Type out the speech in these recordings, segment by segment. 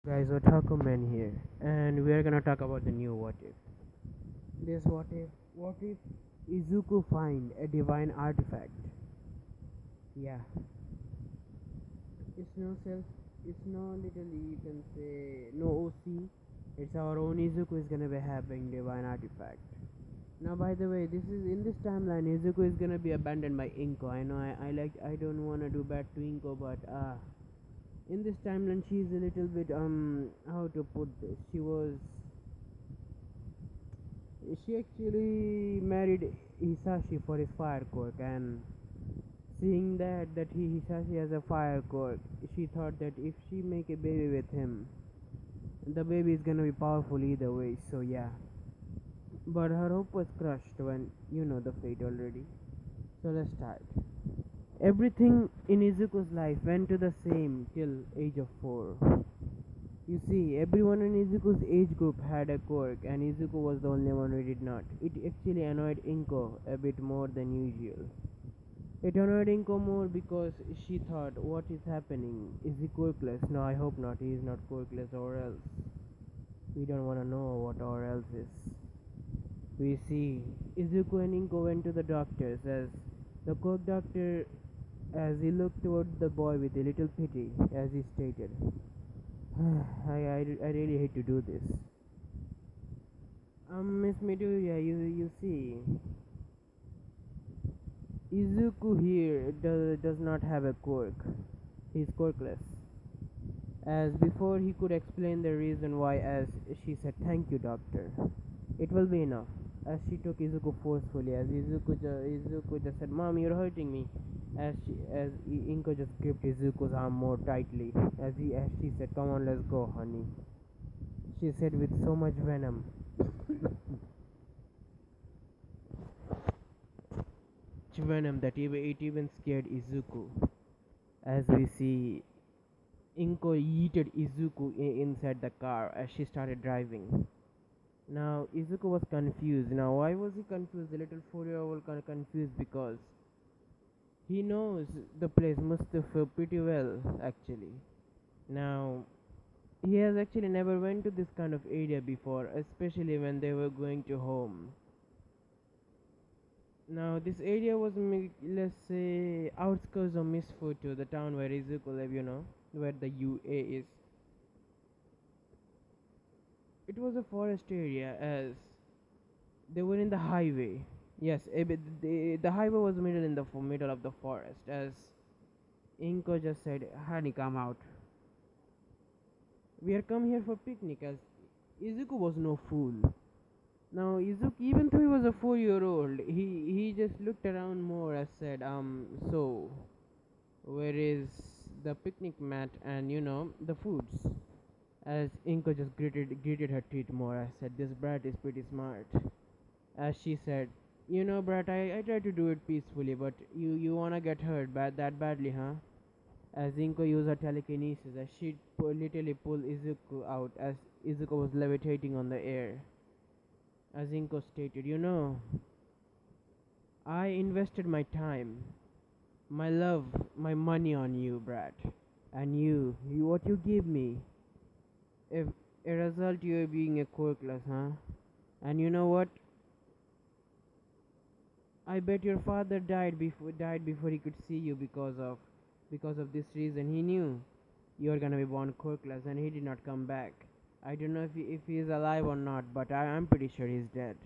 Guys, Otaku Man here, and we are gonna talk about the new what if. This what if Izuku find a divine artifact? Yeah, it's no self, it's no literally you can say no OC. It's our own Izuku is gonna be having divine artifact. Now, by the way, this is in this timeline. Izuku is gonna be abandoned by Inko. I know I don't wanna do bad to Inko, but in this timeline she's a little bit how to put this. She actually married Hisashi for his fire quirk, and seeing that Hisashi has a fire quirk, she thought that if she make a baby with him, the baby is gonna be powerful either way. So yeah, but her hope was crushed when you know the fate already. So let's start. Everything in Izuku's life went to the same till age of 4. You see, everyone in Izuku's age group had a quirk, and Izuku was the only one who did not. It actually annoyed Inko a bit more than usual. It annoyed Inko more because she thought, what is happening? Is he quirkless? No, I hope not. He is not quirkless, or else. We don't want to know what or else is. We see, Izuku and Inko went to the doctors as the quirk doctor, as he looked toward the boy with a little pity, as he stated, I really hate to do this. Miss Midoriya, you see, Izuku here does not have a quirk. He's quirkless. As before, he could explain the reason why, as she said, "Thank you, doctor. It will be enough." As she took Izuku forcefully, as Izuku just said, "Mom, you're hurting me." As Inko just gripped Izuku's arm more tightly, as she said, "Come on, let's go, honey." She said with so much venom. Venom that it even scared Izuku. As we see, Inko yeeted Izuku inside the car as she started driving. Now, Izuku was confused. Now, why was he confused? The little 4-year-old kind of confused because he knows the place Mustafa pretty well, actually. Now, he has actually never went to this kind of area before, especially when they were going to home. Now, this area was, let's say, outskirts of Misfuto, the town where Izuku live, where the UA is. It was a forest area, as they were in the highway. Yes, the highway was middle of the forest. As Inko just said, "Honey, come out. We are come here for picnic." As Izuku was no fool. Now Izuku, even though he was a 4-year-old, he just looked around more as said, so where is the picnic mat and the foods? As Inko just gritted her teeth more, I said, "This brat is pretty smart." As she said, "Brat, I try to do it peacefully, but you wanna get hurt that badly, huh?" As Inko used her telekinesis, as she literally pulled Izuku out, as Izuku was levitating on the air. As Inko stated, "I invested my time, my love, my money on you, brat, and you what you give me. If a result you being a quirkless, huh? And you know what? I bet your father died before he could see you because of this reason. He knew you were gonna be born quirkless, and he did not come back. I don't know if he is alive or not, but I'm pretty sure he's dead.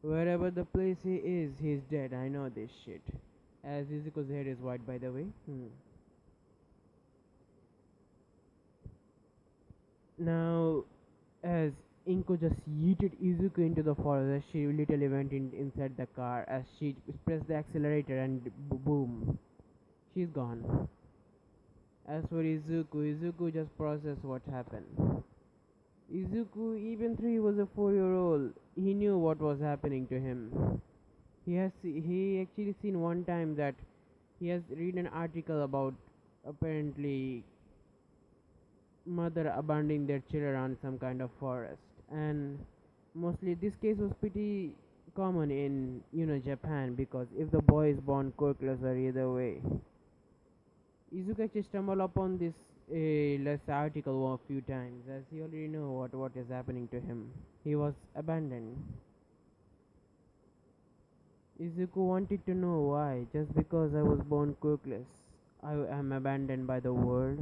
Wherever the place he is, he's dead. I know this shit." As Izuku's hair is white, by the way. Now, as Inko just yeeted Izuku into the forest, as she literally went inside the car, as she pressed the accelerator and boom, she's gone. As for Izuku just processed what happened. Izuku, even though he was a 4-year-old, he knew what was happening to him. He actually seen one time that he has read an article about apparently mother abandoning their children on some kind of forest, and mostly this case was pretty common in Japan, because if the boy is born quirkless or either way, Izuku actually stumbled upon this let's article a few times, as he already know what is happening to him. He was abandoned. Izuku wanted to know why. Just because I was born quirkless, I am abandoned by the world.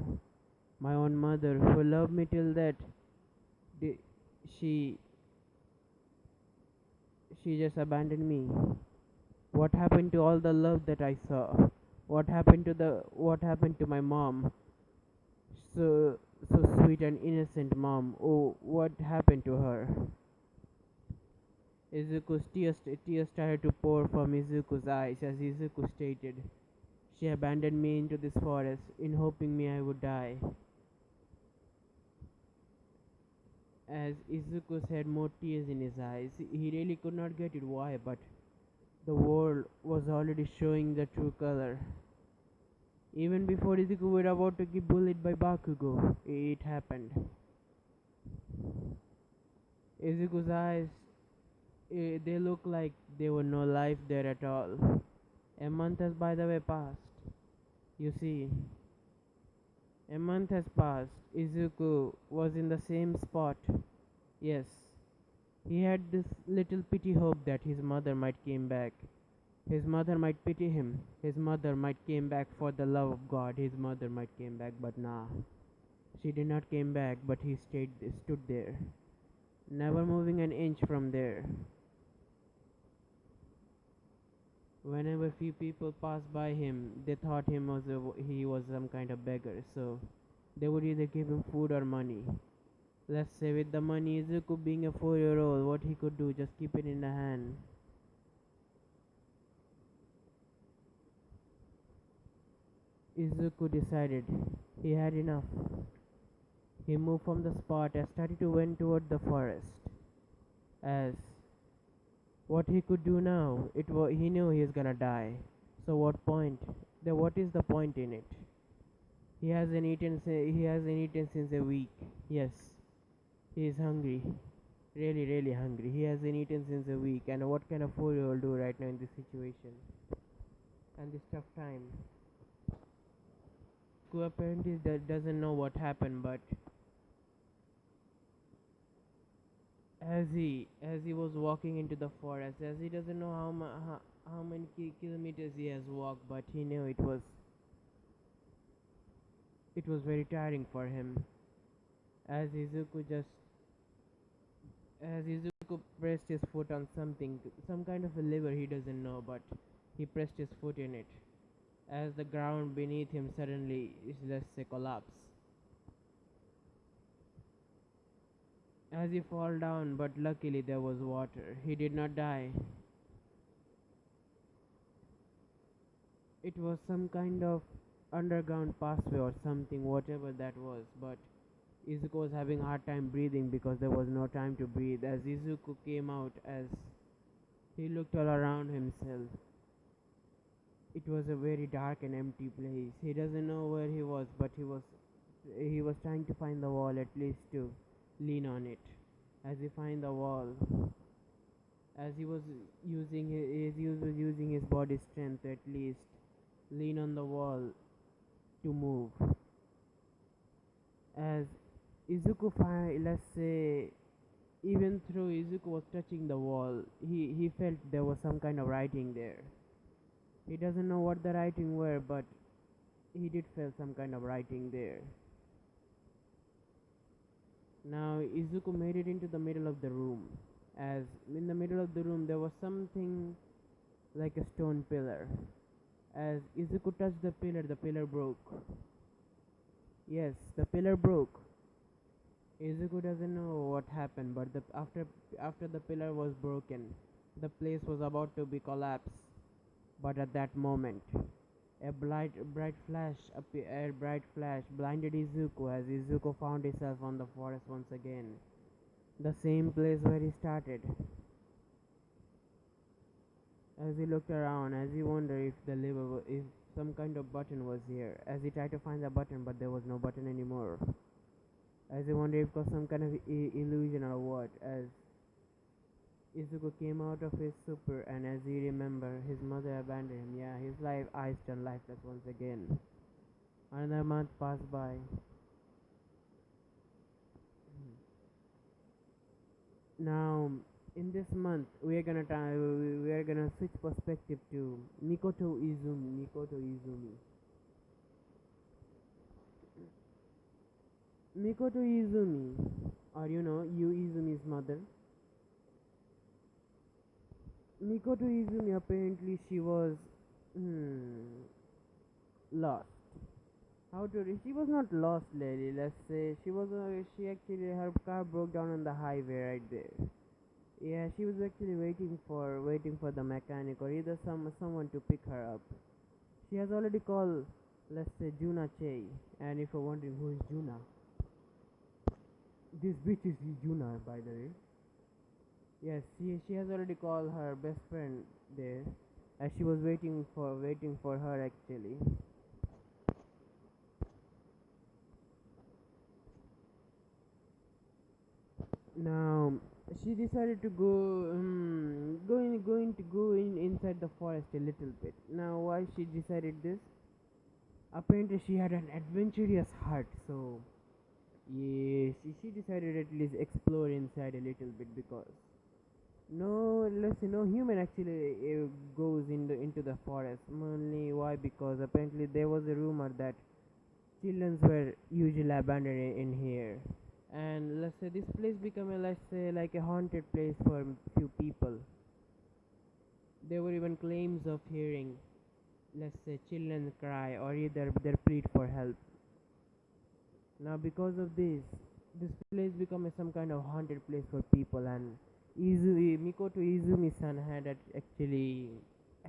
My own mother, who loved me till that, di- she she just abandoned me. What happened to all the love that I saw? What happened to my mom? So sweet and innocent mom. Oh, what happened to her? Izuku's tears started to pour from Izuku's eyes as Izuku stated, "She abandoned me into this forest in hoping me I would die." As Izuku had more tears in his eyes, he really could not get it why, but the world was already showing the true color. Even before Izuku were about to get bullied by Bakugo, it happened. Izuku's eyes, they looked like there were no life there at all. A month has by the way passed. You see, a month has passed. Izuku was in the same spot. Yes, he had this little pity hope that his mother might came back. His mother might pity him. His mother might came back for the love of God. His mother might came back, but nah. She did not came back, but he stood there, never moving an inch from there. Whenever few people passed by him, they thought he was some kind of beggar, so they would either give him food or money. Let's say with the money, Izuku being a 4-year-old, what he could do, just keep it in the hand. Izuku decided he had enough. He moved from the spot and started to went toward the forest. As what he could do now, he knew he was gonna die. So what point? What is the point in it? He hasn't eaten since a week. Yes, he is hungry. Really, really hungry. He hasn't eaten since a week. And what can a 4-year-old do right now in this situation? And this tough time. Who apparently doesn't know what happened, but as he was walking into the forest, as he doesn't know how many kilometers he has walked, but he knew it was very tiring for him. As Izuku just as Izuku pressed his foot on something, some kind of a lever he doesn't know, but he pressed his foot in it. As the ground beneath him suddenly is let's say collapse. As he fall down, but luckily there was water. He did not die. It was some kind of underground pathway or something, whatever that was, but Izuku was having a hard time breathing because there was no time to breathe. As Izuku came out, as he looked all around himself, it was a very dark and empty place. He doesn't know where he was, but he was trying to find the wall at least to lean on it. As he find the wall, as he was using his body strength to at least lean on the wall to move. As let's say, even though Izuku was touching the wall, he felt there was some kind of writing there. He doesn't know what the writing were, but he did feel some kind of writing there. Now Izuku made it into the middle of the room. As in the middle of the room there was something like a stone pillar. As Izuku touched the pillar broke. Yes, the pillar broke. Izuku doesn't know what happened, but after the pillar was broken, the place was about to be collapsed. But at that moment, a bright flash blinded Izuku as Izuku found himself on the forest once again, the same place where he started. As he looked around, as he wondered if some kind of button was here, as he tried to find the button, but there was no button anymore. As he wondered if it was some kind of illusion or what, as Izuku came out of his super, and as he remembered, his mother abandoned him. Yeah, his eyes turned lifeless once again. Another month passed by. Now, in this month, we are gonna switch perspective to Mikoto Izumi. Mikoto Izumi. Mikoto Izumi, or Yu Izumi's mother. Mikoto Izumi, apparently she was lost. How to? She was not lost, lady. Let's say she was. She actually her car broke down on the highway right there. Yeah, she was actually waiting for the mechanic or either someone to pick her up. She has already called, let's say, Juna Che. And if you're wondering who is Juna, this bitch is Juna, by the way. Yes, she has already called her best friend there, as she was waiting for her actually. Now she decided to go inside the forest a little bit. Now why she decided this? Apparently she had an adventurous heart, so yeah, she decided at least explore inside a little bit because no, let's say no human actually goes into the forest. Only why? Because apparently there was a rumor that children were usually abandoned in here, and let's say this place become a, let's say, like a haunted place for few people. There were even claims of hearing, let's say, children cry or either their plead for help. Now because of this place become a, some kind of haunted place for people, and Mikoto Izumi-san actually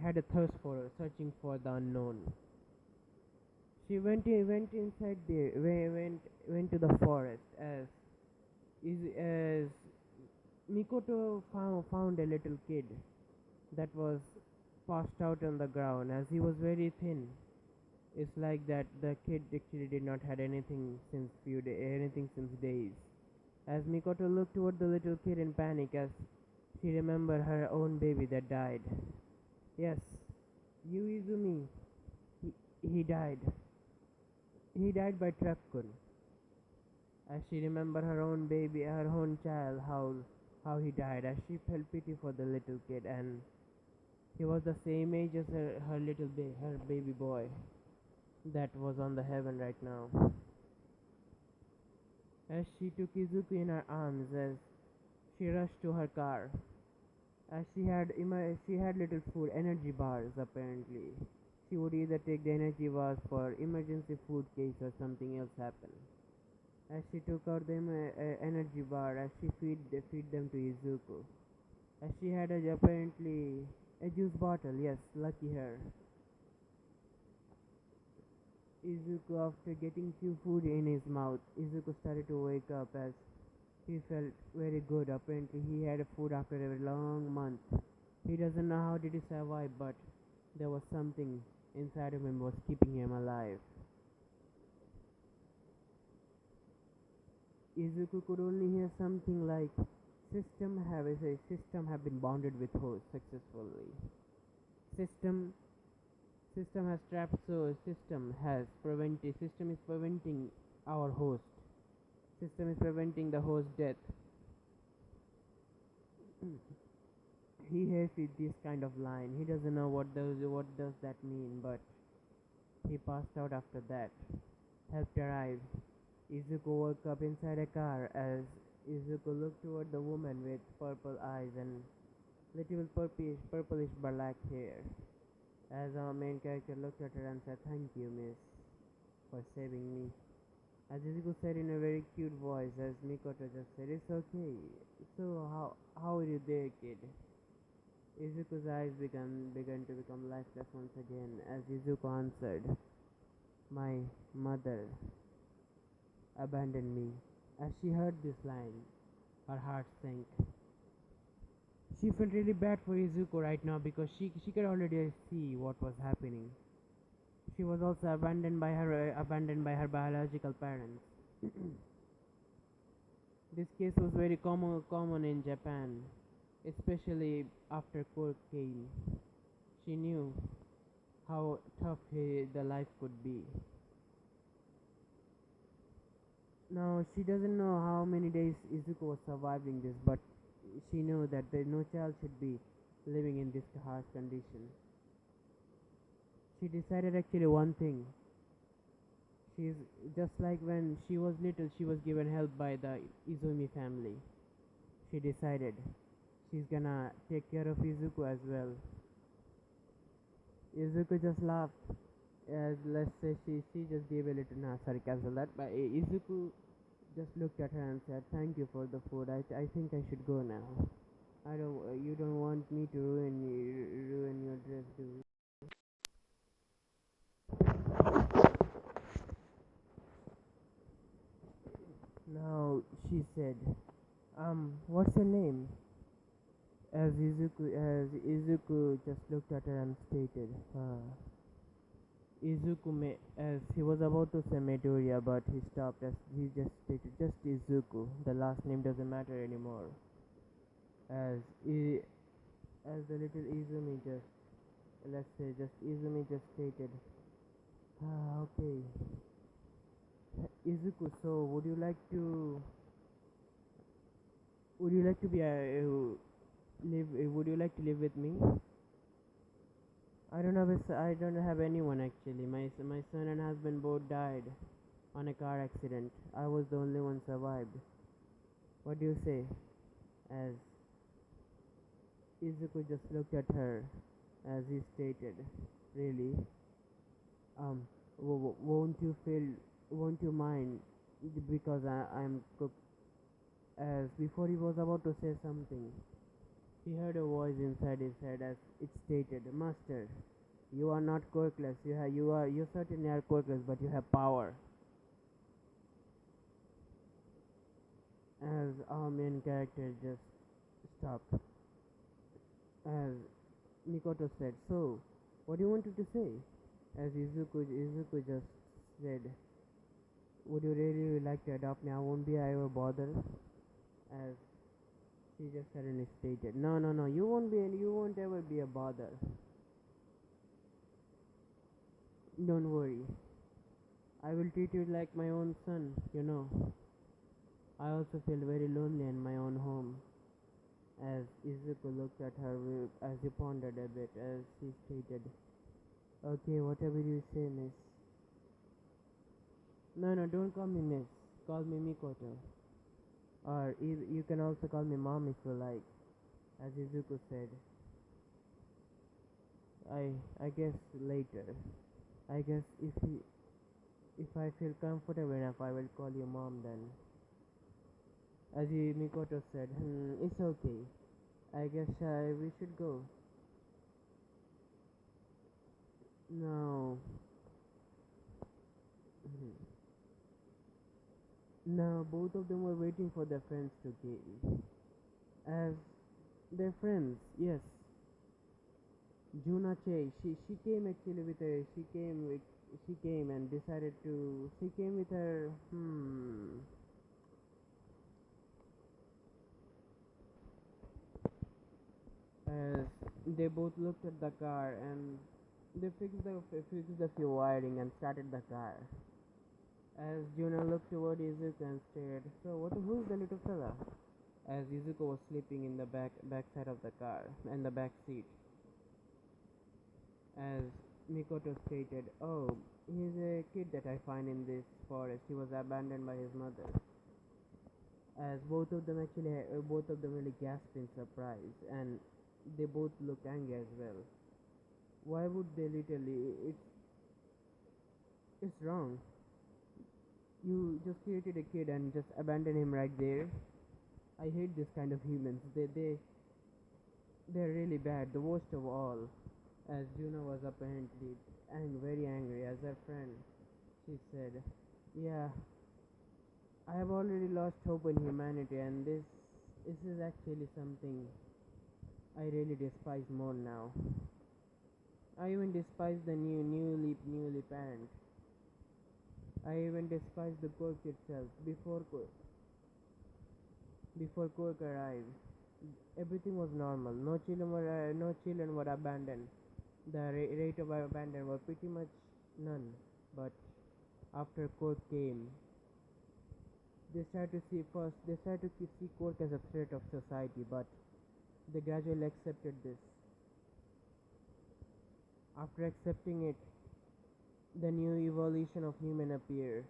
had a thirst for searching for the unknown. She went inside there, went to the forest as Mikoto found a little kid that was passed out on the ground as he was very thin. It's like that the kid actually did not had anything since days. As Mikoto looked toward the little kid in panic as she remembered her own baby that died. Yes, Yuizumi, he died. He died by Truck-kun. As she remembered her own baby, her own child, how he died. As she felt pity for the little kid, and he was the same age as her baby boy that was on the heaven right now. As she took Izuku in her arms, as she rushed to her car, as she had little food, energy bars apparently. She would either take the energy bars for emergency food case or something else happen. As she took out the energy bar, as she feed them to Izuku. As she had apparently a juice bottle, yes, lucky her. Izuku, after getting few food in his mouth, Izuku started to wake up as he felt very good. Apparently, he had food after a long month. He doesn't know how did he survive, but there was something inside of him was keeping him alive. Izuku could only hear something like system have been bonded with host successfully. System system has trapped so system is preventing our host. System is preventing the host death. He hears this kind of line. He doesn't know what does that mean, but he passed out after that. Help arrived. Izuku woke up inside a car as Izuku looked toward the woman with purple eyes and little purplish black hair. As our main character looked at her and said, "Thank you, miss, for saving me." As Izuku said in a very cute voice, as Mikoto just said, "It's okay. So how are you there, kid?" Izuku's eyes began to become lifeless once again as Izuku answered, "My mother abandoned me." As she heard this line, her heart sank. She felt really bad for Izuku right now because she could already see what was happening. She was also abandoned by her biological parents. This case was very common in Japan, especially after court came. She knew how tough the life could be. Now she doesn't know how many days Izuku was surviving this, but she knew that no child should be living in this harsh condition. She decided actually one thing. She's just like when she was little, she was given help by the Izumi family. She decided she's gonna take care of Izuku as well. Izuku just laughed. As let's say she just gave a little sarcasm that, but Izuku just looked at her and said, "Thank you for the food. I think I should go now. I don't. You don't want me to ruin your dress, do you?" Now she said, what's your name?" As Izuku just looked at her and stated, as he was about to say Midoriya, but he stopped as he just stated, "Just Izuku. The last name doesn't matter anymore." As I, as the little Izumi just, let's say, just Izumi just stated, okay, Izuku. So would you like to be live? Would you like to live with me? I don't have anyone actually. My son and husband both died on a car accident. I was the only one survived. What do you say? As Izuku just looked at her, as he stated, "Really? Won't you mind? Because I'm cooked." As before he was about to say something, he heard a voice inside his head as it stated, "Master, you are not quirkless. You certainly are quirkless, but you have power." As our main character just stopped, as Mikoto said, "So, what do you wanted to say?" As Izuku just said, "Would you really like to adopt me? I won't be ever bothered." As she just suddenly stated, "No, no, no, you won't ever be a bother. Don't worry. I will treat you like my own son, you know. I also feel very lonely in my own home." As Izuku looked at her as he pondered a bit, as she stated, "Okay, whatever you say, miss." "No, no, don't call me miss. Call me Mikoto. Or you can also call me mom if you like." As Izuku said, I guess later. I guess if I feel comfortable enough, I will call you mom then." As Mikoto said, "It's okay. I guess we should go." No. Now both of them were waiting for their friends to came. As their friends, yes. Juna Che, she came actually with her. She came and decided to. She came with her. As they both looked at the car and they fixed the few wiring and started the car. As Juna looked toward Izuku and stared, "So who's the little fella?" As Izuku was sleeping in the back side of the car, in the back seat. As Mikoto stated, "Oh, he's a kid that I find in this forest. He was abandoned by his mother." As both of them really gasped in surprise, and they both looked angry as well. Why would they literally? It's wrong. You just created a kid and just abandon him right there. I hate this kind of humans. They're really bad. The worst of all. As Juna was apparently very angry as her friend, she said, "Yeah, I have already lost hope in humanity, and this is actually something I really despise more now. I even despise the newly parent. I even despise the quirk itself. Before quirk arrived, everything was normal. No children were abandoned. The rate of abandon were pretty much none. But after quirk came, They started to see Cork as a threat of society, but they gradually accepted this. After accepting it, the new evolution of human appeared.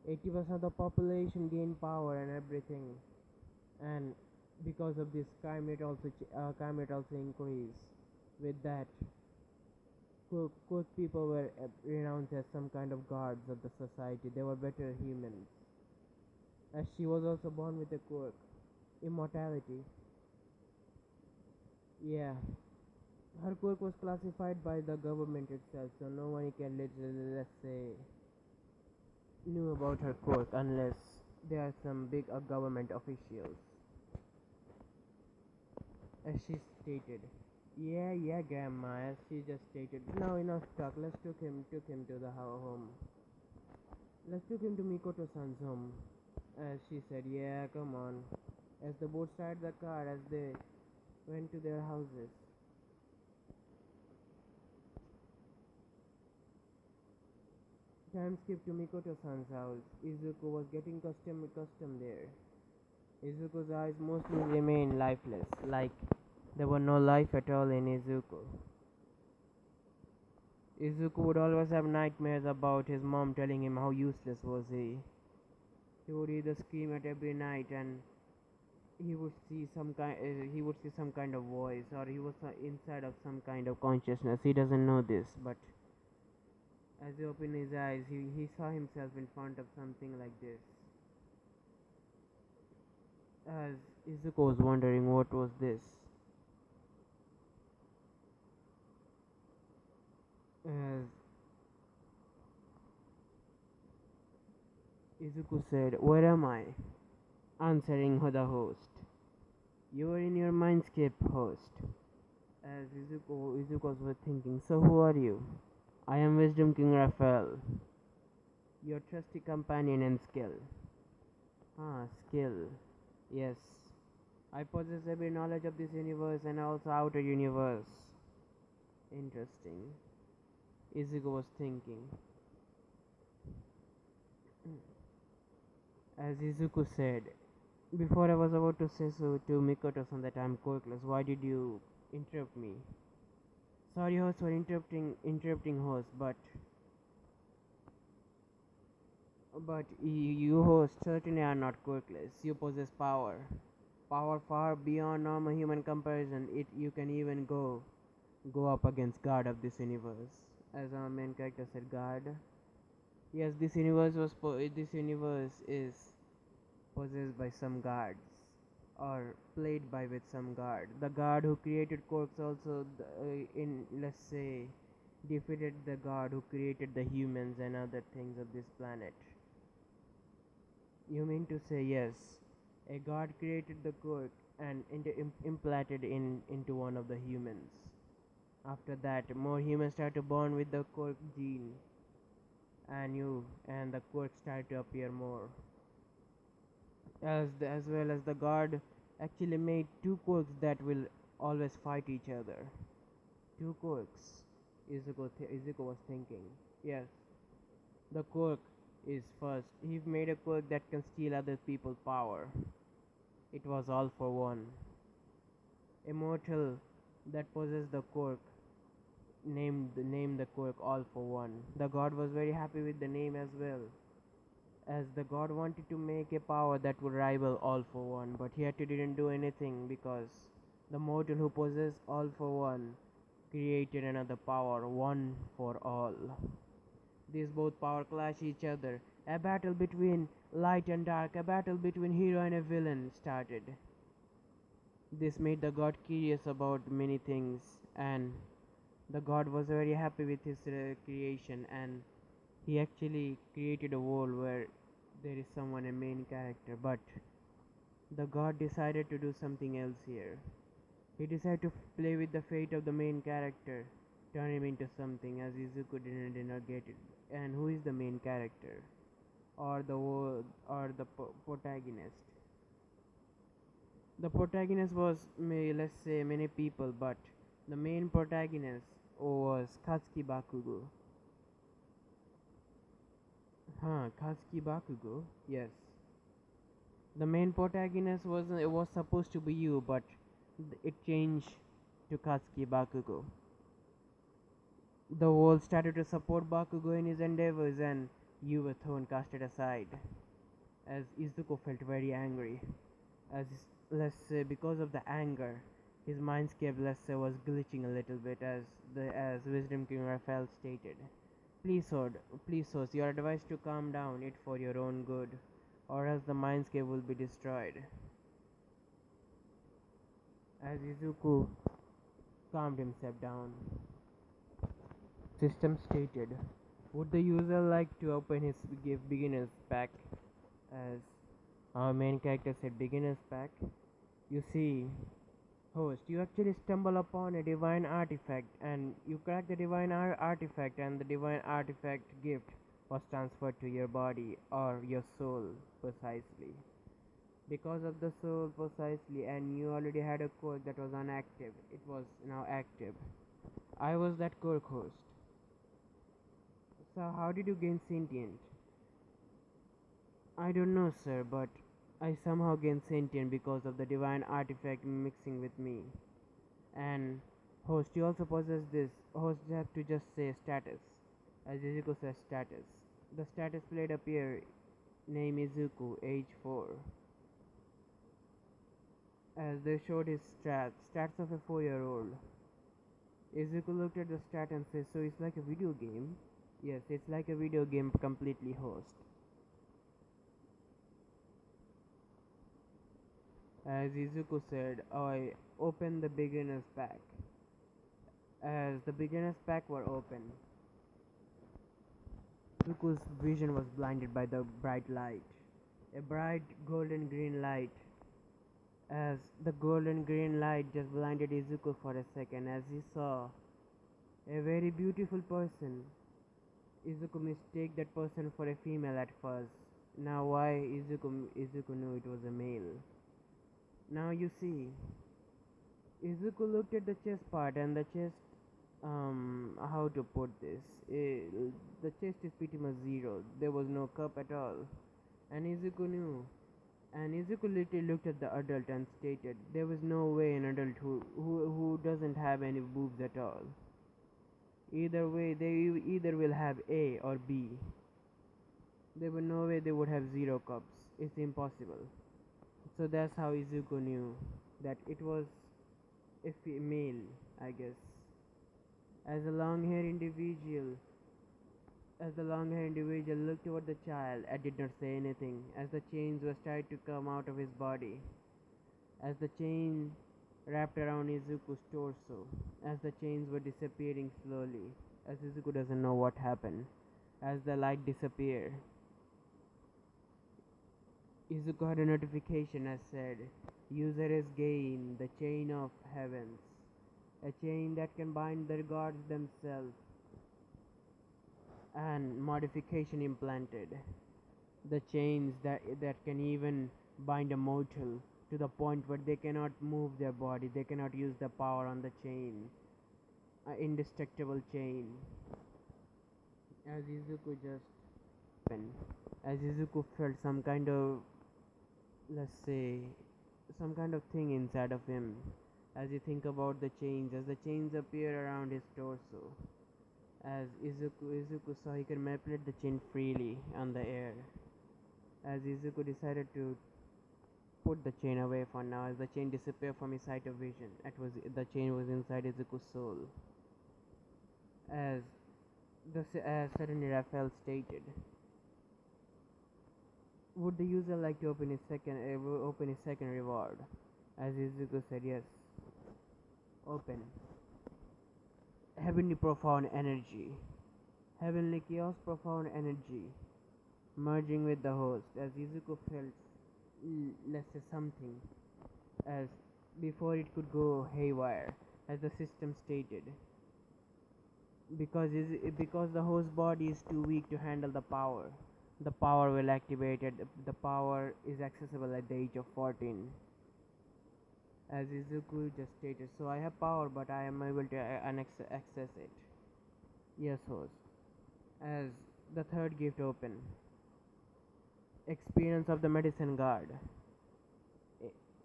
80% of the population gained power and everything, and because of this, crime rate also increased. With that, Cook people were renounced as some kind of guards of the society. They were better humans. As she was also born with a quirk, immortality. Yeah, her quirk was classified by the government itself, so no one can let's say knew about her quirk unless there are some big government officials, as she stated. Yeah, yeah, Grandma, as she just stated. Now enough talk. Let's took him to the home. Let's took him to Mikoto-san's home. As she said, yeah, come on. As the boat started the car, as they went to their houses. Time skip to Mikoto-san's house. Izuku was getting accustomed there. Izuku's eyes mostly remained lifeless, like there were no life at all in Izuku. Izuku would always have nightmares about his mom telling him how useless was he. He would either scream at every night, and he would see some kind of voice, or he was inside of some kind of consciousness. He doesn't know this, but as he opened his eyes, he saw himself in front of something like this. As Izuku was wondering what was this. As Izuku said, "Where am I?" Answering the host. "You are in your mindscape, host." As Izuku was thinking, "So who are you?" "I am Wisdom King Raphael, your trusty companion and skill." Ah, skill. Yes. I possess every knowledge of this universe and also outer universe. Interesting. Izuku was thinking. As Izuku said, "Before I was about to say so to Mikoto-san that I am quirkless, why did you interrupt me?" "Sorry, host, for interrupting host, but you host certainly are not quirkless. You possess power far beyond normal human comparison. You can even go up against God of this universe." As our main character said, "God." Yes, this universe is possessed by some guards, or played by with some guard. The guard who created Quarks also, in let's say, defeated the god who created the humans and other things of this planet. You mean to say, yes, a god created the quirk and implanted into one of the humans. After that, more humans started to born with the quirk gene, and the quirks started to appear more. As well as the god actually made two quirks that will always fight each other. Two quirks. Izuku was thinking. Yes, the quirk is first. He made a quirk that can steal other people's power. It was all for one. Immortal that possessed the quirk named the quirk All for One. The god was very happy with the name as well, as the god wanted to make a power that would rival All for One, but he didn't do anything because the mortal who possessed All for One created another power, One for All. These both power clash each other. A battle between light and dark, a battle between hero and a villain started. This made the god curious about many things, and the god was very happy with his creation, and he actually created a world where there is someone a main character, but the god decided to do something else here. He decided to play with the fate of the main character, turn him into something, as Izuku did not get it. And who is the main character, or the protagonist? The protagonist was, let's say, many people, but the main protagonist was Katsuki Bakugo. Katsuki Bakugo, yes. The main protagonist was supposed to be you, but it changed to Katsuki Bakugo. The world started to support Bakugo in his endeavors, and you were thrown casted aside. As Izuku felt very angry, as let's say because of the anger, his mindscape let's say was glitching a little bit, as Wisdom King Raphael stated. Please, Sword, please, Source, you are advised to calm down it for your own good, or else the mindscape will be destroyed. As Izuku calmed himself down, system stated, would the user like to open his beginner's pack? As our main character said, beginner's pack. You see, host, you actually stumble upon a divine artifact, and you crack the divine artifact, and the divine artifact gift was transferred to your body or your soul precisely. Because of the soul precisely, and you already had a quirk that was inactive, it was now active. I was that quirk host. So how did you gain sentient? I don't know, sir, but I somehow gained sentient because of the divine artifact mixing with me. And host, you also possess this. Host have to just say status. As Izuku says status. The status plate appear. Name Izuku, age 4. As they showed his stats of a 4-year-old. Izuku looked at the stat and says, so it's like a video game? Yes, it's like a video game completely host. As Izuku said, I opened the beginner's pack. As the beginner's pack were open, Izuku's vision was blinded by the bright light. A bright golden green light. As the golden green light just blinded Izuku for a second, as he saw a very beautiful person. Izuku mistake that person for a female at first. Now why Izuku knew it was a male. Now you see, Izuku looked at the chest part, and the chest, how to put this, the chest is pretty much zero. There was no cup at all, and Izuku knew. And Izuku literally looked at the adult and stated, there was no way an adult who doesn't have any boobs at all. Either way, they either will have A or B. There was no way they would have 0 cups. It's impossible. So that's how Izuku knew that it was a female, I guess. As the long-haired individual looked toward the child and did not say anything, as the chains were starting to come out of his body. As the chain wrapped around Izuku's torso, as the chains were disappearing slowly, as Izuku doesn't know what happened. As the light disappeared, Izuku had a notification as said, user has gained the chain of heavens, a chain that can bind the gods themselves, and modification implanted. The chains that can even bind a mortal to the point where they cannot move their body, they cannot use the power on the chain, an indestructible chain. As Izuku felt some kind of, let's say, some kind of thing inside of him. As you think about the chains, as the chains appear around his torso, as Izuku saw he could manipulate the chain freely on the air. As Izuku decided to put the chain away for now, as the chain disappeared from his sight of vision. The chain was inside Izuku's soul. As suddenly Raphael stated, would the user like to open his second reward? As Izuku said yes. Open. Heavenly profound energy. Heavenly chaos profound energy. Merging with the host, as Izuku felt, let's say, something, as before it could go haywire, as the system stated. Because the host body is too weak to handle the power. The power will activate it. The power is accessible at the age of 14. As Izuku just stated, so I have power, but I am able to access it. Yes, host. As the third gift open. Experience of the medicine guard.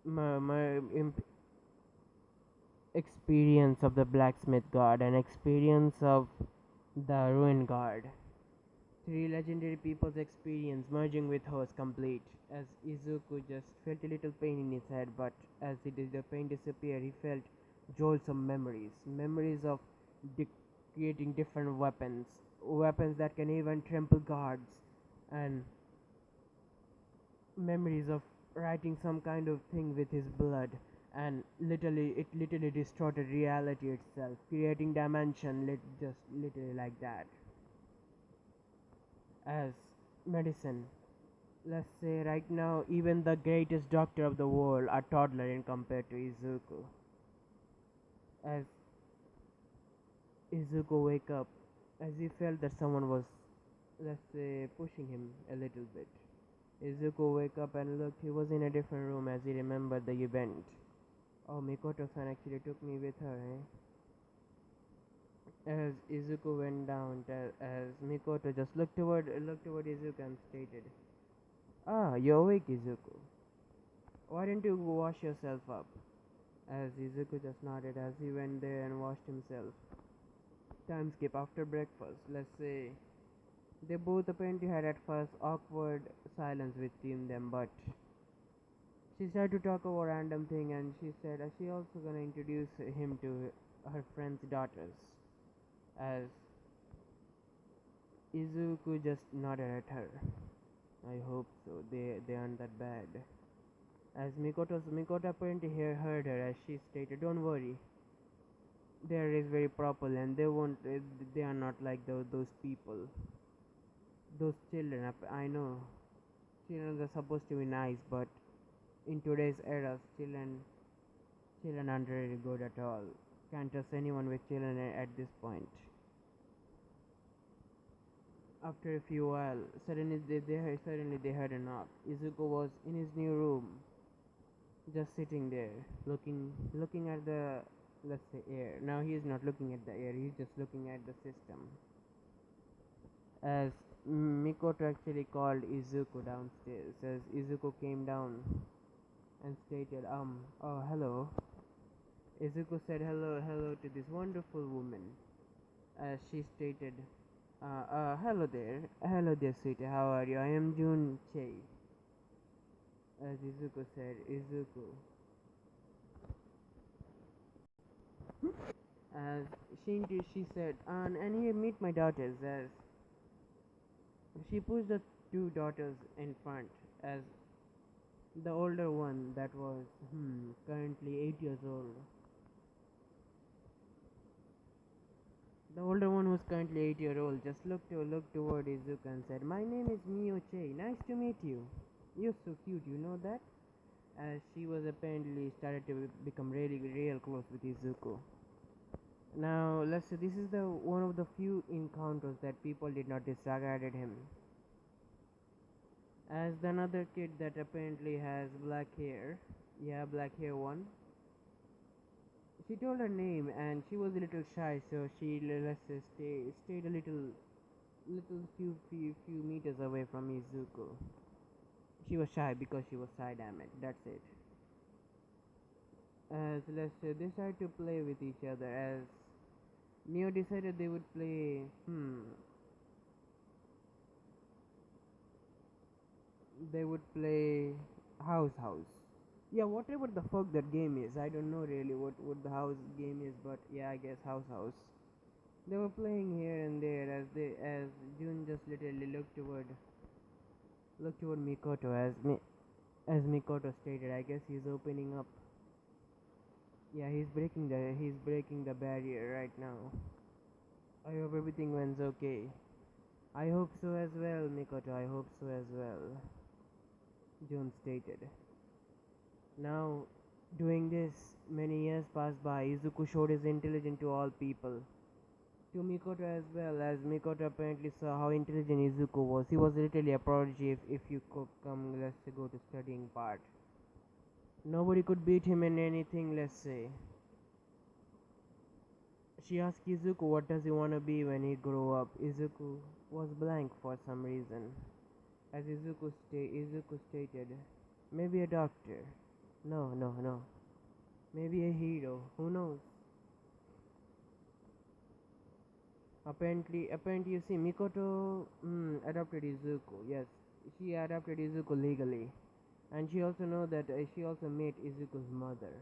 my experience of the blacksmith god and experience of the ruin guard. Three legendary people's experience merging with hers complete. As Izuku just felt a little pain in his head, but as the pain disappeared, he felt jolts of memories. Memories of di- creating different weapons. Weapons that can even trample guards. And memories of writing some kind of thing with his blood. And it literally distorted reality itself, creating dimension just literally like that. As medicine, let's say right now, even the greatest doctor of the world are toddler in compared to Izuku. As Izuku wake up, as he felt that someone was, let's say, pushing him a little bit. Izuku wake up and looked. He was in a different room as he remembered the event. Oh, Mikoto-san actually took me with her, eh? As Izuku went down, as Mikoto just looked toward Izuku and stated, "Ah, you're awake, Izuku. Why didn't you wash yourself up?" As Izuku just nodded as he went there and washed himself. Time skip after breakfast. Let's say they both apparently had at first awkward silence between them, but she started to talk about random thing and she said she also gonna introduce him to her friend's daughters. As Izuku just nodded at her. I hope so. They aren't that bad. As Mikoto apparently heard her as she stated, "Don't worry, they are raised very properly and they won't. They are not like those people, those children. I know children are supposed to be nice, but in today's era, children aren't really good at all. Can't trust anyone with children at this point." After a few while, suddenly they heard a knock. Izuku was in his new room, just sitting there, looking at the, let's say, air. Now he is not looking at the air, he's just looking at the system. As Mikoto actually called Izuku downstairs. As Izuku came down and stated, "Oh, hello." Izuku said hello to this wonderful woman. As she stated, hello there, sweetie, how are you? I am Jun Chei." As Izuku said, "Izuku." As she said, "And here, meet my daughters." As she pushed the two daughters in front, as the older one, that was currently 8 years old. The older one, who's currently 8-year-old, just looked toward Izuku and said, "My name is Mio Che. Nice to meet you. You're so cute. You know that?" As she was apparently started to become really real close with Izuku. Now, let's say this is the one of the few encounters that people did not disregarded him. As the another kid that apparently has black hair, yeah, black hair one. She told her name and she was a little shy, so she, let's say, stayed a few meters away from Izuku. She was shy because she was side damaged. That's it. As let's say they started to play with each other. As Neo decided they would play. They would play house. Yeah, whatever the fuck that game is, I don't know really what the house game is, but yeah, I guess house. They were playing here and there as Jun just literally looked toward Mikoto as Mikoto stated. I guess he's opening up. Yeah, he's breaking the barrier right now. I hope everything went okay. I hope so as well, Mikoto. I hope so as well. Jun stated. Now, doing this, many years passed by. Izuku showed his intelligence to all people. To Mikoto as well, as Mikoto apparently saw how intelligent Izuku was. He was literally a prodigy if you could come, let's say, go to studying part. Nobody could beat him in anything, let's say. She asked Izuku what does he want to be when he grow up. Izuku was blank for some reason. As Izuku stated, maybe a doctor. No, no, no. Maybe a hero. Who knows? Apparently, you see, Mikoto adopted Izuku. Yes, she adopted Izuku legally, and she also know that she also met Izuku's mother.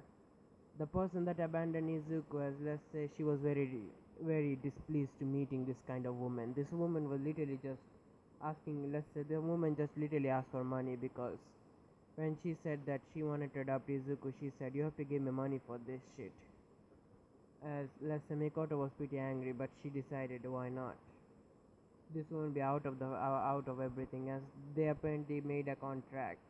The person that abandoned Izuku, as let's say, she was very displeased to meeting this kind of woman. This woman was literally just asking. Let's say the woman just literally asked for money because when she said that she wanted to adopt Izuku, she said, "You have to give me money for this shit." As let's say Mikoto was pretty angry, but she decided why not. This won't be out of everything, as they apparently made a contract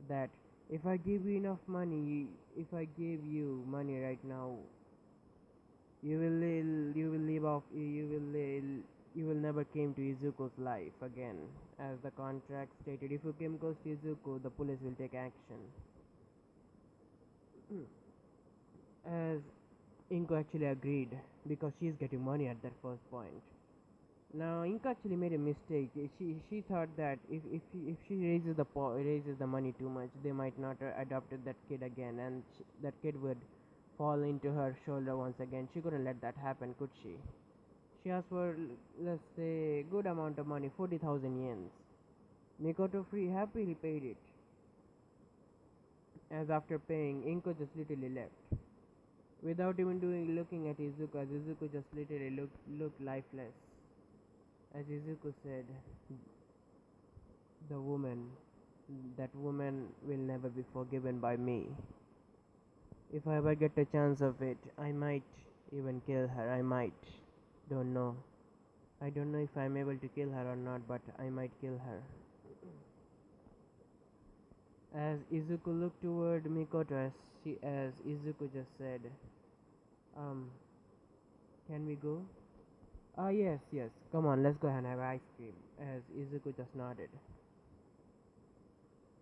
that if I give you enough money, if I give you money right now, you will live off, you will never came to Izuku's life again. As the contract stated, if you came close to Izuku, the police will take action. As Inko actually agreed because she's getting money at that first point. Now Inka actually made a mistake. She thought that if she raises the money too much, they might not adopt that kid again, and that kid would fall into her shoulder once again. She couldn't let that happen, could she? She asked for, let's say, good amount of money, 40,000 yens. Mikoto Free happily paid it. As after paying, Inko just literally left without even looking at Izuku. As Izuku just literally looked lifeless. As Izuku said, the woman, that woman will never be forgiven by me. If I ever get a chance of it, I might even kill her. I might. Don't know. I don't know if I'm able to kill her or not, but I might kill her. As Izuku looked toward Mikoto, as Izuku just said, can we go? Ah, yes, yes. Come on, let's go and have ice cream. As Izuku just nodded.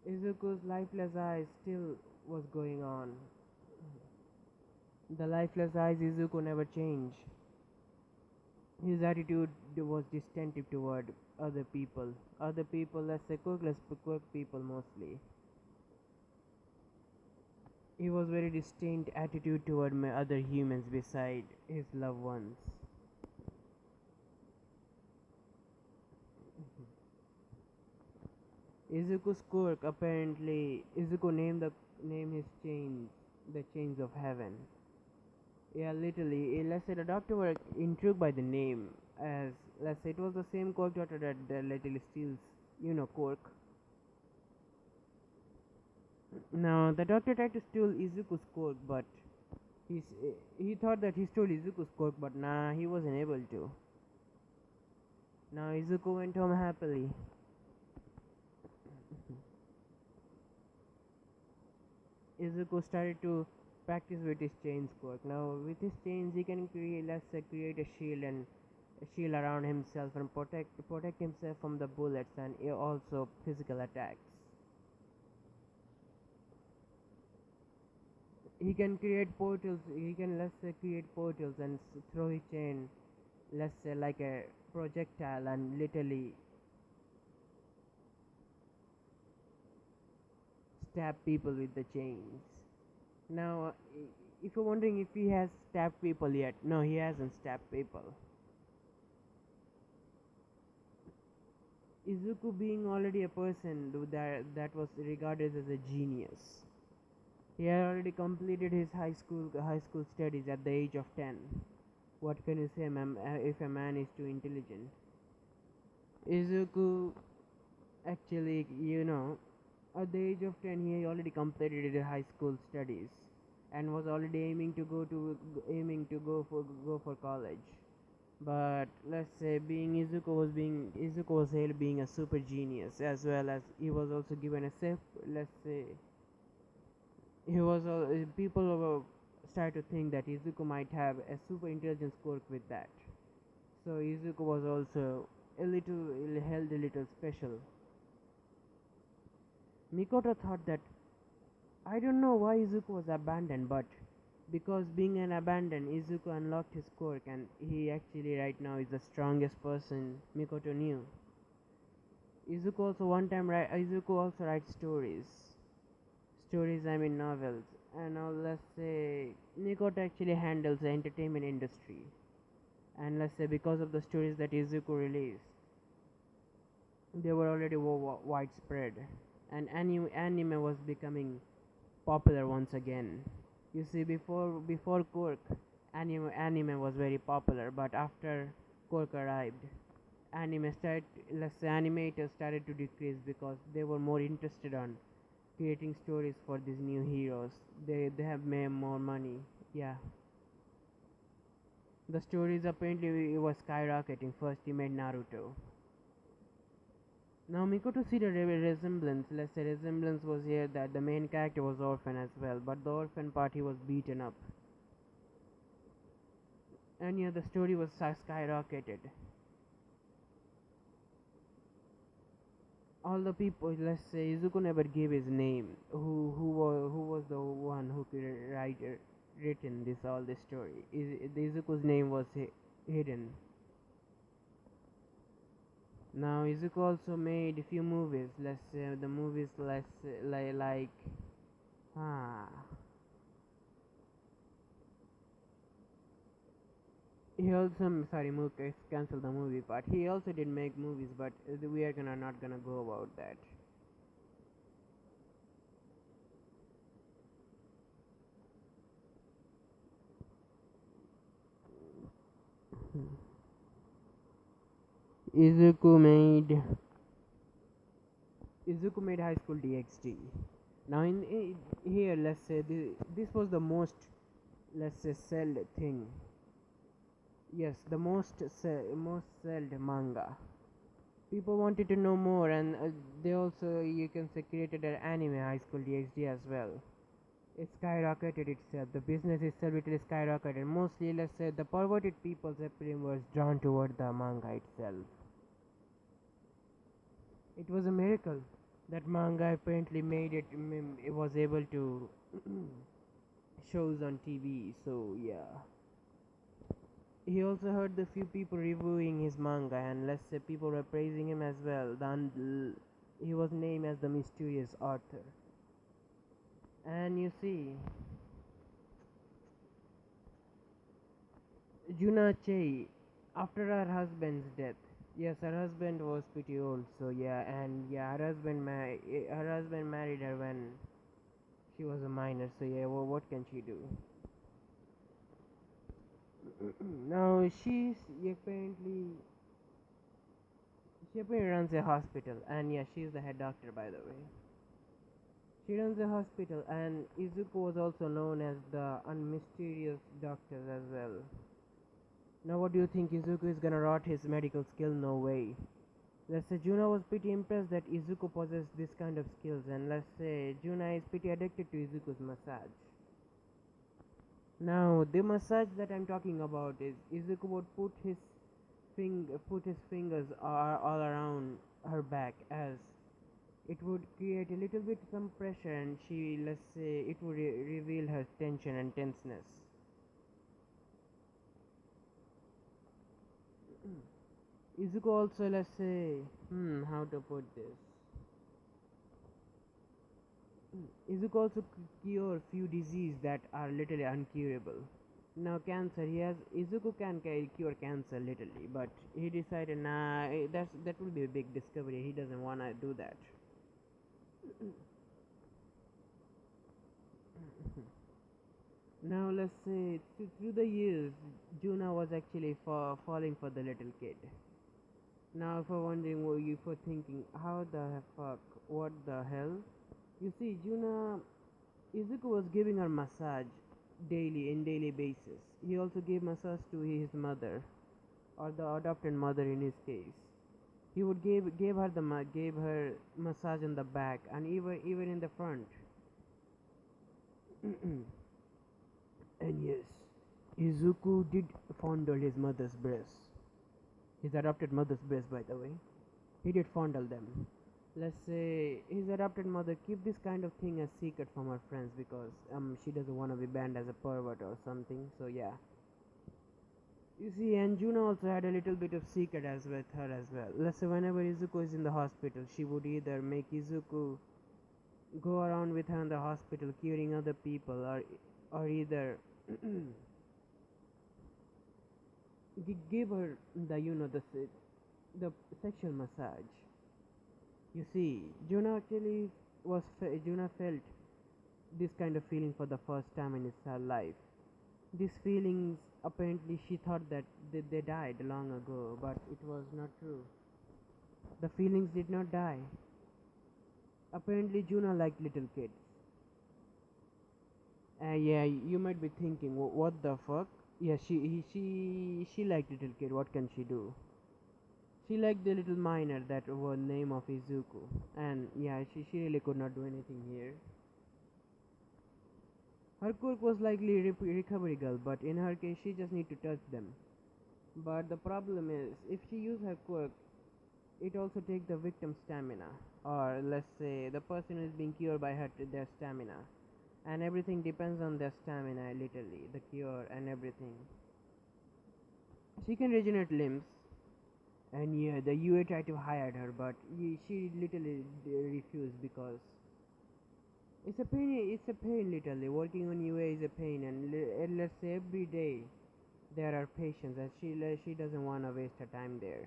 Izuku's lifeless eyes still was going on. The lifeless eyes Izuku never changed. His attitude was distinctive toward other people. Other people, let's say quirk people mostly. He was very distinct attitude toward other humans beside his loved ones. Izuku's quirk, apparently Izuku named his chains the chains of heaven. Yeah, literally. Let's say the doctor were intrigued by the name, as let's say it was the same quirk doctor that literally steals, quirk. Now the doctor tried to steal Izuku's quirk, but he's, he thought that he stole Izuku's quirk, but nah, he wasn't able to. Now Izuku went home happily. Izuku started to practice with his chains quirk. Now with his chains he can create, let's say, create a shield and a shield around himself and protect himself from the bullets and also physical attacks. He can create portals. He can, let's say, create portals and throw his chain, let's say, like a projectile, and literally stab people with the chains. Now, if you're wondering if he has stabbed people yet, no, he hasn't stabbed people. Izuku being already a person that was regarded as a genius. He had already completed his high school studies at the age of 10. What can you say, ma'am, if a man is too intelligent? Izuku actually, at the age of 10, he already completed his high school studies and was already aiming to go for college. But let's say Izuku was hailed being a super genius, as well as he was also given a safe, let's say, he was people started to think that Izuku might have a super intelligence quirk with that. So Izuku was also held a little special. Mikoto thought that, I don't know why Izuku was abandoned, but because being an abandoned, Izuku unlocked his quirk, and he actually right now is the strongest person Mikoto knew. Izuku also writes stories. stories, I mean novels. And now let's say Nikot actually handles the entertainment industry. And let's say because of the stories that Izuku released, they were already widespread. And anime was becoming popular once again. You see, before Cork, anime was very popular, but after Cork arrived, let's say animators started to decrease because they were more interested on creating stories for these new heroes. They have made more money. Yeah, the stories apparently was skyrocketing. First, he made Naruto. Now, Mikoto see the resemblance. Let's say resemblance was here that the main character was orphan as well, but the orphan part he was beaten up, and yeah, the story was skyrocketed. All the people, let's say Izuku never gave his name. Who was the one who could written this story? Izuku's name was hidden. Now Izuku also made a few movies. Let's say the movies, let's say, like ah. He also sorry, Mukesh cancelled the movie part. He also did make movies, but we are gonna not gonna go about that. Izuku made Izuku made High School DxD. Now here, let's say this was the most, let's say, sold thing. Yes, the most sold manga. People wanted to know more, and they also, you can say, created an anime High School DxD as well. It skyrocketed itself. The business itself it skyrocketed. Mostly, let's say, the perverted people's appeal was drawn toward the manga itself. It was a miracle that manga apparently made it. It was able to shows on TV. So yeah. He also heard the few people reviewing his manga, and let's say people were praising him as well. He was named as the mysterious author. And you see, Juna Chei, after her husband's death, yes, her husband was pretty old, so yeah, and yeah, her husband married her when she was a minor, so yeah, well, what can she do? Now she apparently runs a hospital, and yeah, she's the head doctor, by the way. She runs a hospital, and Izuku was also known as the unmysterious doctor as well. Now, what do you think? Izuku is gonna rot his medical skill? No way. Let's say Juna was pretty impressed that Izuku possessed this kind of skills, and let's say Juna is pretty addicted to Izuku's massage. Now, the massage that I'm talking about is Izuku would put his fingers all around her back, as it would create a little bit some pressure, and let's say it would reveal her tension and tenseness. Izuku also, let's say, how to put this? Izuku also cure few diseases that are literally uncurable. Now cancer, Izuku can cure cancer literally, but he decided, nah, that will be a big discovery. He doesn't wanna do that. Now let's say through the years, Juna was actually falling for the little kid. Now, if you're wondering, if you're thinking, how the fuck, what the hell? You see, Izuku was giving her massage daily basis. He also gave massage to his mother, or the adopted mother in his case. He would gave her massage on the back, and even in the front. And yes, Izuku did fondle his mother's breast. His adopted mother's breast, by the way. He did fondle them. Let's say his adopted mother keep this kind of thing as secret from her friends because she doesn't want to be banned as a pervert or something. So yeah. You see, and Juna also had a little bit of secret as with her as well. Let's say whenever Izuku is in the hospital, she would either make Izuku go around with her in the hospital curing other people, or either give her the the sexual massage. You see, Juna felt this kind of feeling for the first time in her life. These feelings, apparently she thought that they died long ago, but it was not true. The feelings did not die. Apparently Juna liked little kids. Yeah, you might be thinking, what the fuck? Yeah, she liked little kid. What can she do? She liked the little miner that was name of Izuku, and yeah, she really could not do anything here. Her quirk was likely recovery girl, but in her case, she just need to touch them. But the problem is, if she use her quirk, it also takes the victim's stamina, or let's say the person is being cured by their stamina, and everything depends on their stamina. Literally, the cure and everything. She can regenerate limbs, and yeah, the UA tried to hire her, but she literally refused because it's a pain. It's a pain. Literally, working on UA is a pain, and let's say every day there are patients, and she doesn't want to waste her time there.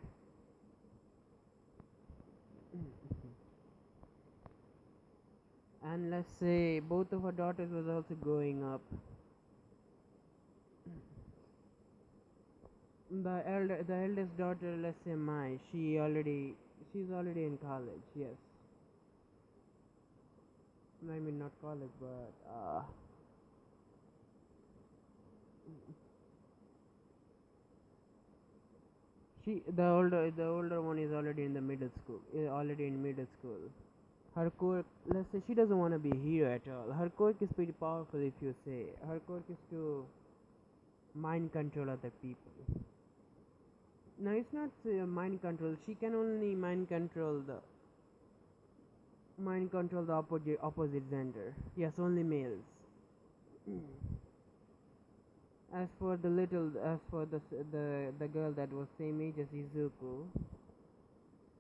And let's say both of her daughters was also growing up. The eldest daughter, let's say Mai, she's already in college. Yes, I mean not college, but the older one is already in the middle school. Already in middle school. Her quirk, let's say she doesn't want to be here at all. Her quirk is pretty powerful if you say. Her quirk is to mind control other people. No, it's not mind control. She can only mind control the opposite gender. Yes, only males. As for the girl that was same age as Izuku,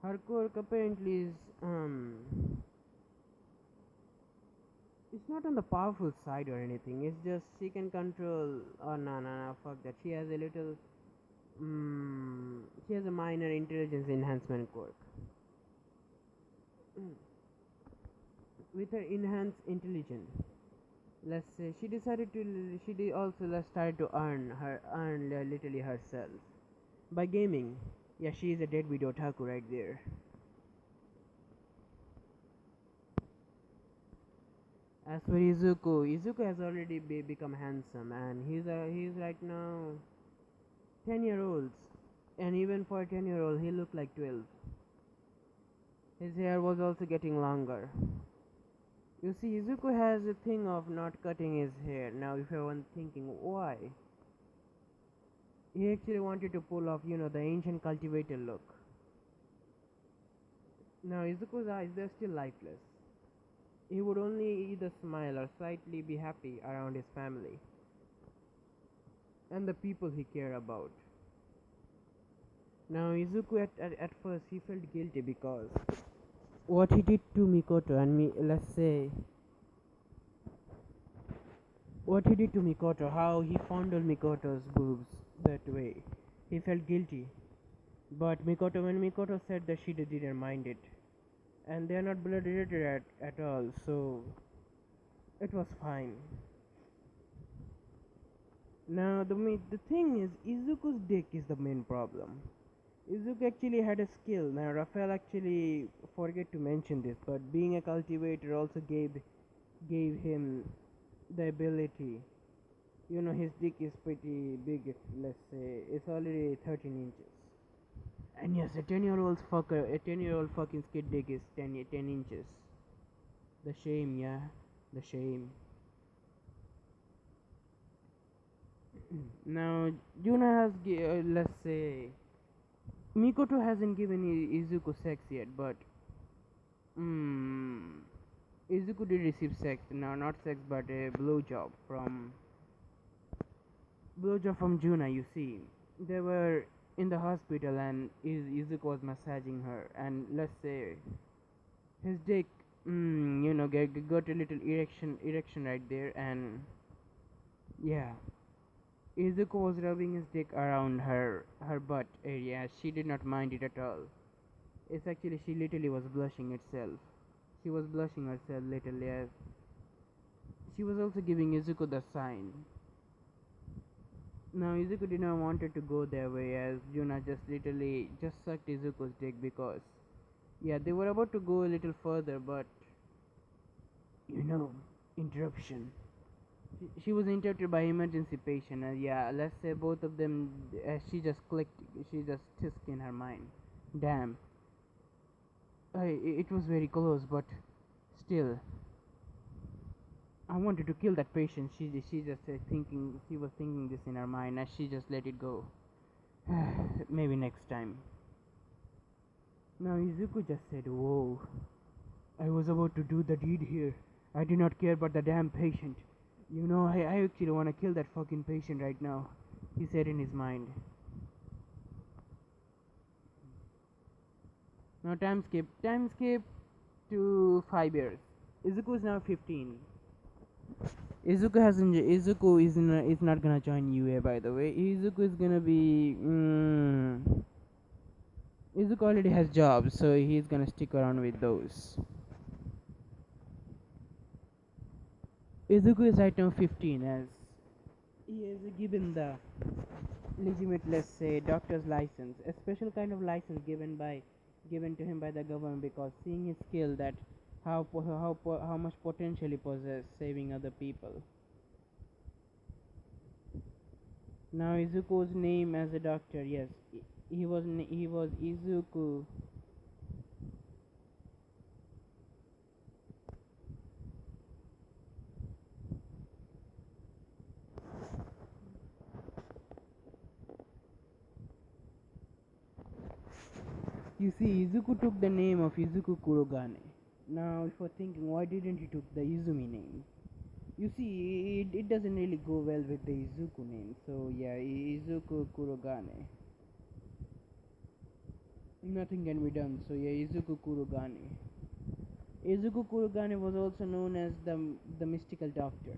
her quirk apparently is it's not on the powerful side or anything. It's just she can control. Oh no, fuck that. She has a minor intelligence enhancement quirk. With her enhanced intelligence, let's say she also started to earn literally herself by gaming. Yeah, she is a deadbeat otaku right there. As for Izuku has already become handsome, and he's right now 10-year olds, and even for a 10-year-old he looked like 12. His hair was also getting longer. You see, Izuku has a thing of not cutting his hair. Now, if everyone's thinking why, he actually wanted to pull off, the ancient cultivator look. Now, Izuku's eyes, they're still lifeless. He would only either smile or slightly be happy around his family and the people he cared about. Now, Izuku at first he felt guilty because what he did to Mikoto and me, let's say, what he did to Mikoto, how he fondled Mikoto's boobs that way. He felt guilty. But when Mikoto said that she didn't mind it, and they are not blood related at all, so it was fine. Now the thing is, Izuku's dick is the main problem. Izuku actually had a skill. Now Raphael actually forget to mention this, but being a cultivator also gave him the ability. His dick is pretty big. Let's say it's already 13 inches. And yes, a 10-year-old fucking kid dick is 10 inches. The shame, yeah, the shame. Now, Juna has, let's say, Mikoto hasn't given Izuku sex yet, but mm, Izuku did receive sex. Now, not sex, but a blowjob from Juna. You see, they were in the hospital, and Izuku was massaging her, and let's say his dick got a little erection right there, and yeah, Izuku was rubbing his dick around her butt area. She did not mind it at all. It's actually she literally was blushing itself. She was blushing herself literally as she was also giving Izuku the sign. Now Izuku did not wanted to go their way as Juna just literally just sucked Izuku's dick because yeah they were about to go a little further but you know interruption. She was interrupted by emergency patient. Yeah, let's say both of them. She just clicked. She just tisked in her mind. Damn, it was very close, but still, I wanted to kill that patient. She just thinking. She was thinking this in her mind, as she just let it go. Maybe next time. Now Izuku just said, "Whoa, I was about to do the deed here. I did not care about the damn patient. I actually want to kill that fucking patient right now," he said in his mind. Now time skip. Time skip to 5 years. Izuku is now 15. Izuku hasn't. Is not gonna join UA, by the way. Izuku is gonna be. Izuku already has jobs, so he's gonna stick around with those. Izuku is right now 15, as he is given the legitimate, let's say, doctor's license, a special kind of license given to him by the government because seeing his skill that how much potential he possesses saving other people. Now Izuku's name as a doctor, yes, he was Izuku. You see, Izuku took the name of Izuku Kurogane. Now, if you're thinking, why didn't he took the Izumi name? You see, it doesn't really go well with the Izuku name. So yeah, Izuku Kurogane. Nothing can be done. So yeah, Izuku Kurogane. Izuku Kurogane was also known as the mystical doctor.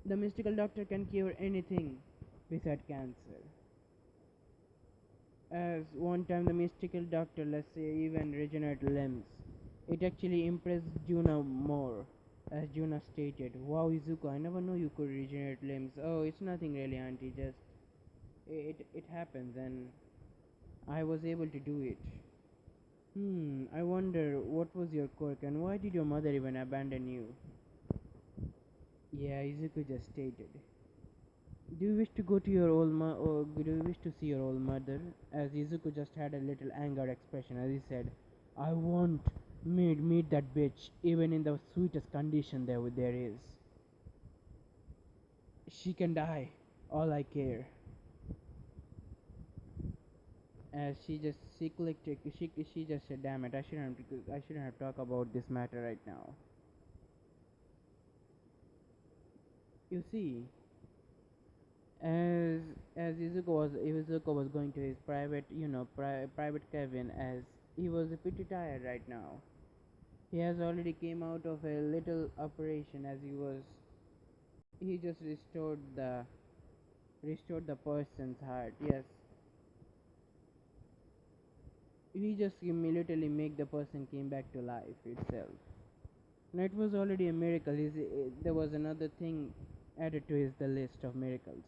The mystical doctor can cure anything besides cancer. As one time the mystical doctor, let's say, even regenerate limbs. It actually impressed Juna more, as Juna stated, "Wow, Izuku, I never knew you could regenerate limbs." "Oh, it's nothing really, auntie, just it happens and I was able to do it." I wonder what was your quirk and why did your mother even abandon you?" Yeah, Izuku just stated. Do you wish to go to your or do you wish to see your old mother? As Izuku just had a little anger expression as he said, "I won't meet that bitch even in the sweetest condition there is. She can die. All I care." As she clicked she just said, "Damn it, I shouldn't have talked about this matter right now." You see, as Izuku was going to his private private cabin, as he was pretty tired right now. He has already came out of a little operation as he just restored the person's heart. Yes, he just immediately make the person came back to life itself. Now it was already a miracle. There was another thing added to his the list of miracles.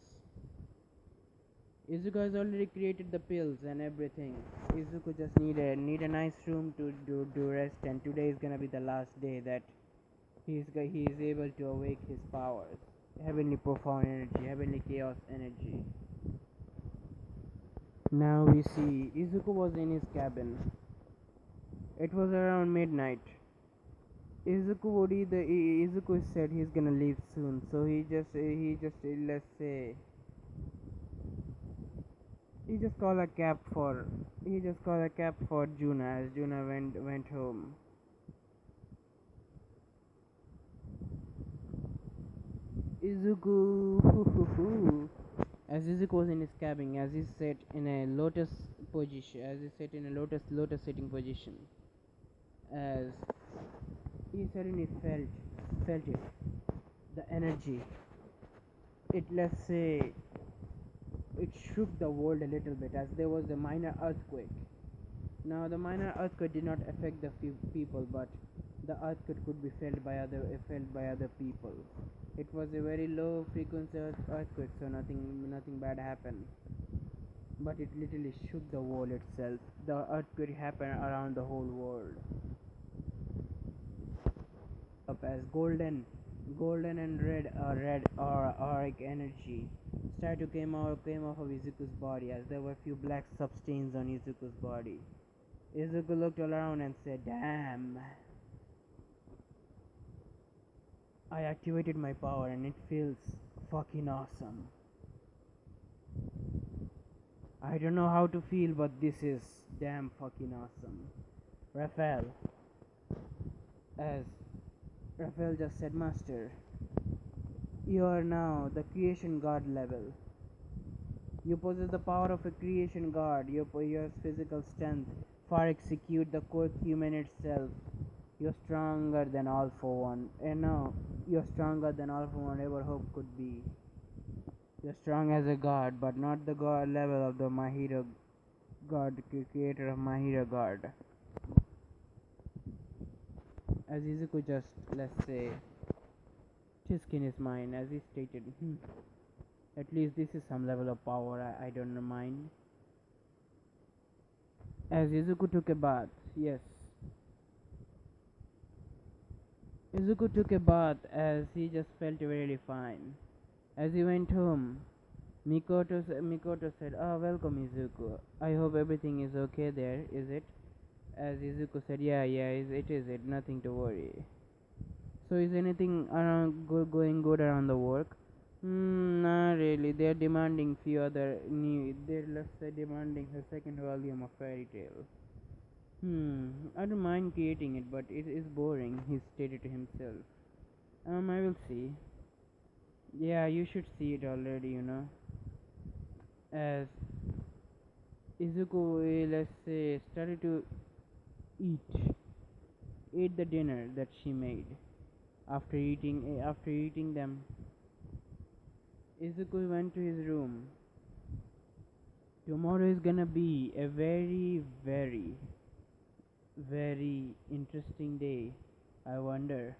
Izuku has already created the pills and everything. Izuku just need a nice room to do rest, and today is gonna be the last day that he is able to awake his powers, heavenly profound energy, heavenly chaos energy. Now we see Izuku was in his cabin. It was around midnight. Izuku said he's gonna leave soon, so let's say he just called a cab for Juna as Juna went home. Izuku as Izuku was in his cabin, as he sat in a lotus position, as he sat in a lotus sitting position, as he suddenly felt it, the energy. It, let's say, it shook the world a little bit as there was a minor earthquake. Now the minor earthquake did not affect the few people, but the earthquake could be felt by other people. It was a very low frequency earthquake, so nothing bad happened. But it literally shook the world itself. The earthquake happened around the whole world. Up as golden and red or auric energy started to came off of Izuku's body as there were few black substains on Izuku's body. Izuku looked all around and said, "Damn, I activated my power and it feels fucking awesome. I don't know how to feel, but this is damn fucking awesome." Raphael, as Raphael just said, "Master, you are now the creation god level. You possess the power of a creation god. Your physical strength far exceed the quirk human itself. You're stronger than all for one. And now, you're stronger than all for one ever hope could be. You're strong as a god, but not the god level of the My Hero God, creator of My Hero God." As Izuku just, let's say, tisk in his mind as he stated, at least this is some level of power, I don't mind. As Izuku took a bath, yes. Izuku took a bath as he just felt really fine. As he went home, Mikoto said, "Oh, welcome Izuku. I hope everything is okay there, is it?" As Izuku said, "Yeah, it is it. Nothing to worry." "So is anything around going good around the work?" Not really. They're demanding few other new. They're, let's say, demanding her second volume of Fairy Tail. I don't mind creating it, but it is boring," he stated to himself. I will see. Yeah, you should see it already. As Izuku, let's say, started to eat, ate the dinner that she made. After eating them, Izuku went to his room. Tomorrow is gonna be a very, very, very interesting day. I wonder.